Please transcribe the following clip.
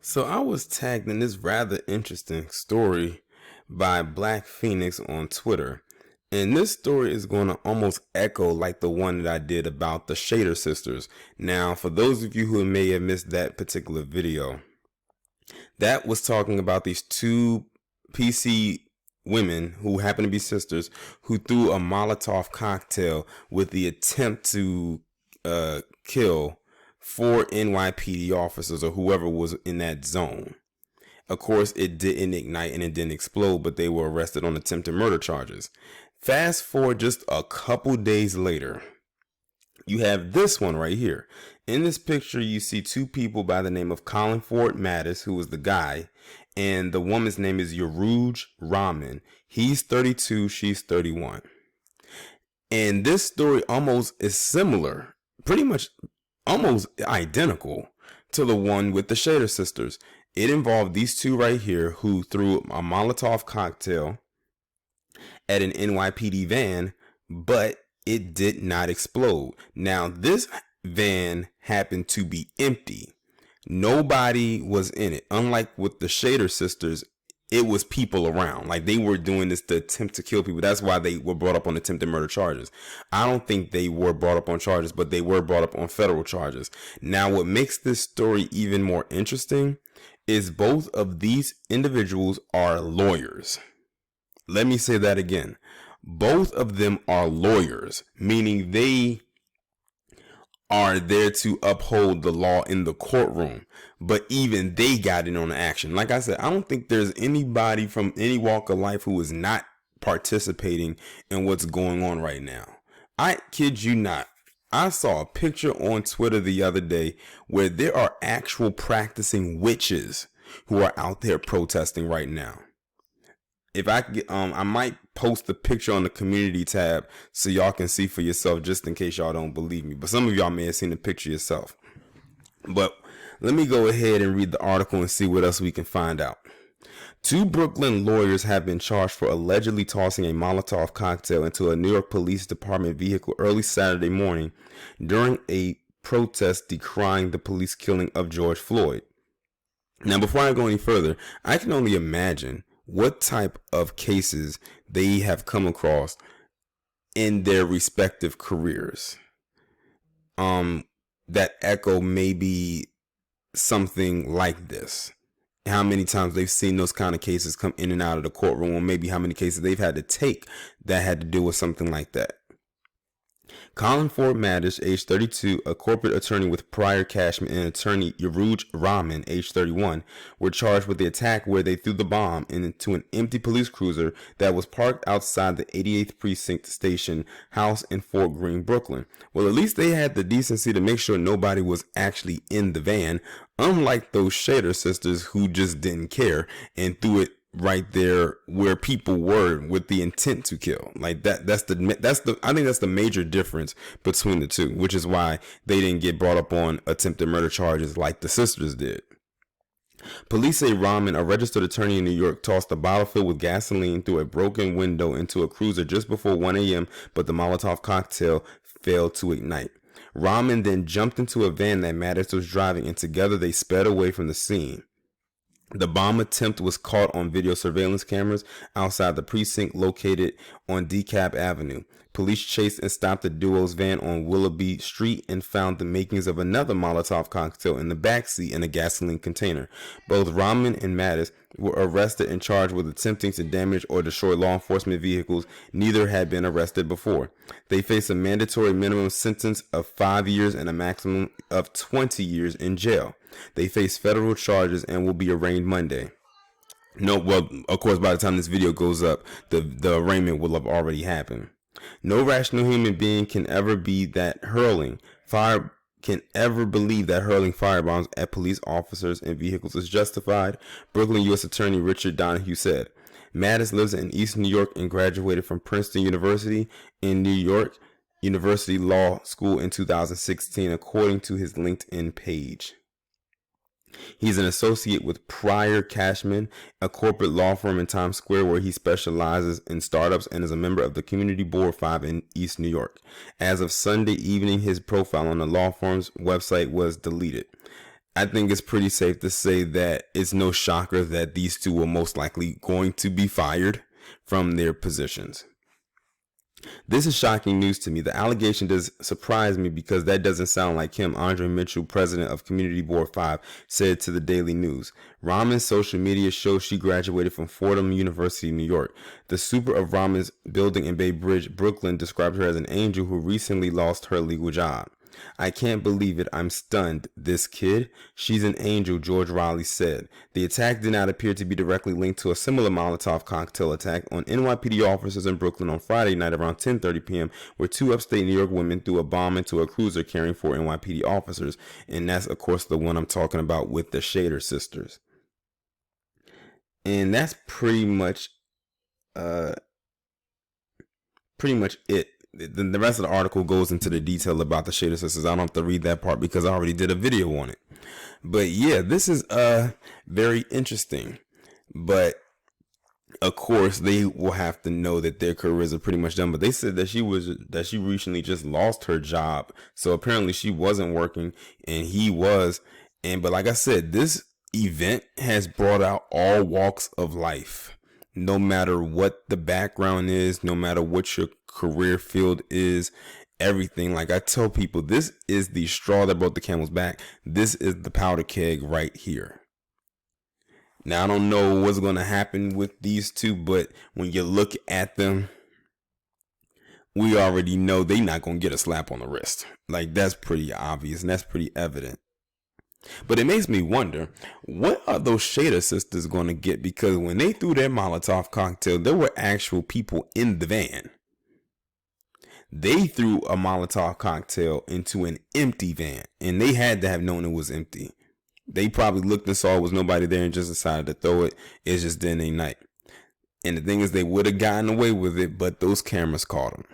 So I was tagged in this rather interesting story by Black Phoenix on Twitter. And this story is going to almost echo like the one that I did about the Shader sisters. Now, for those of you who may have missed that particular video, that was talking about these two PC women who happen to be sisters who threw a Molotov cocktail with the attempt to kill four NYPD officers or whoever was in that zone. Of course, it didn't ignite and it didn't explode, but they were arrested on attempted murder charges. Fast forward just a couple days later, you have this one right here. In this picture, you see two people by the name of Collinford Mattis, who was the guy, and the woman's name is Urooj Rahman. He's 32, she's 31. And this story almost is similar, pretty much almost identical to the one with the Shader sisters. It involved these two right here who threw a Molotov cocktail at an NYPD van, but it did not explode. Now, this van happened to be empty. Nobody was in it. Unlike with the Shader sisters, it was people around. Like, they were doing this to attempt to kill people. That's why they were brought up on attempted murder charges. I don't think they were brought up on charges, but they were brought up on federal charges. Now, what makes this story even more interesting is both of these individuals are lawyers. Let me say that again. Both of them are lawyers, meaning they are there to uphold the law in the courtroom, but even they got in on the action. Like I said, I don't think there's anybody from any walk of life who is not participating in what's going on right now. I kid you not. I saw a picture on Twitter the other day where there are actual practicing witches who are out there protesting right now. If I could get, I might post the picture on the community tab so y'all can see for yourself, just in case y'all don't believe me. But some of y'all may have seen the picture yourself. But let me go ahead and read the article and see what else we can find out. Two Brooklyn lawyers have been charged for allegedly tossing a Molotov cocktail into a New York Police Department vehicle early Saturday morning during a protest decrying the police killing of George Floyd. Now, before I go any further, I can only imagine what type of cases they have come across in their respective careers that echo maybe something like this. How many times they've seen those kind of cases come in and out of the courtroom, or maybe how many cases they've had to take that had to do with something like that. Collinford Mattis, age 32, a corporate attorney with prior Cashman, and attorney Urooj Rahman, age 31, were charged with the attack where they threw the bomb into an empty police cruiser that was parked outside the 88th Precinct Station House in Fort Greene, Brooklyn. Well, at least they had the decency to make sure nobody was actually in the van, unlike those Shader sisters who just didn't care and threw it right there where people were with the intent to kill. Like I think that's the major difference between the two, which is why they didn't get brought up on attempted murder charges like the sisters did. Police say Rahman, a registered attorney in New York, tossed a bottle filled with gasoline through a broken window into a cruiser just before 1 a.m., but the Molotov cocktail failed to ignite. Rahman then jumped into a van that Mattis was driving, and together they sped away from the scene. The bomb attempt was caught on video surveillance cameras outside the precinct located on DeKalb Avenue. Police chased and stopped the duo's van on Willoughby Street and found the makings of another Molotov cocktail in the backseat in a gasoline container. Both Rahman and Mattis were arrested and charged with attempting to damage or destroy law enforcement vehicles. Neither had been arrested before. They face a mandatory minimum sentence of 5 years and a maximum of 20 years in jail. They face federal charges and will be arraigned Monday. No, well, of course, by the time this video goes up, the arraignment will have already happened. No rational human being can ever believe that hurling firebombs at police officers and vehicles is justified, Brooklyn U.S. Attorney Richard Donahue said. Mattis lives in East New York and graduated from Princeton University in New York University Law School in 2016, according to his LinkedIn page. He's an associate with Prior Cashman, a corporate law firm in Times Square where he specializes in startups, and is a member of the Community Board 5 in East New York. As of Sunday evening, his profile on the law firm's website was deleted. I think it's pretty safe to say that it's no shocker that these two are most likely going to be fired from their positions. This is shocking news to me. The allegation does surprise me because that doesn't sound like him, Andre Mitchell, president of Community Board 5, said to the Daily News. Rahman's social media shows she graduated from Fordham University, New York. The super of Rahman's building in Bay Bridge, Brooklyn, described her as an angel who recently lost her legal job. I can't believe it. I'm stunned. This kid? She's an angel, George Riley said. The attack did not appear to be directly linked to a similar Molotov cocktail attack on NYPD officers in Brooklyn on Friday night around 10:30 p.m., where two upstate New York women threw a bomb into a cruiser carrying 4 NYPD officers. And that's, of course, the one I'm talking about with the Shader sisters. And that's pretty much it. The rest of the article goes into the detail about the Shader sisters. I don't have to read that part because I already did a video on it. But yeah, this is very interesting. But of course, they will have to know that their careers are pretty much done. But they said that she recently just lost her job. So apparently she wasn't working and he was. But like I said, this event has brought out all walks of life. No matter what the background is, no matter what your career field is, everything. Like I tell people, this is the straw that broke the camel's back. This is the powder keg right here. Now, I don't know what's going to happen with these two, but when you look at them, we already know they're not going to get a slap on the wrist. Like, that's pretty obvious and that's pretty evident. But it makes me wonder, what are those Shader sisters going to get? Because when they threw their Molotov cocktail, there were actual people in the van. They threw a Molotov cocktail into an empty van, and they had to have known it was empty. They probably looked and saw there was nobody there and just decided to throw it. It's just then they night. And the thing is, they would have gotten away with it, but those cameras caught them.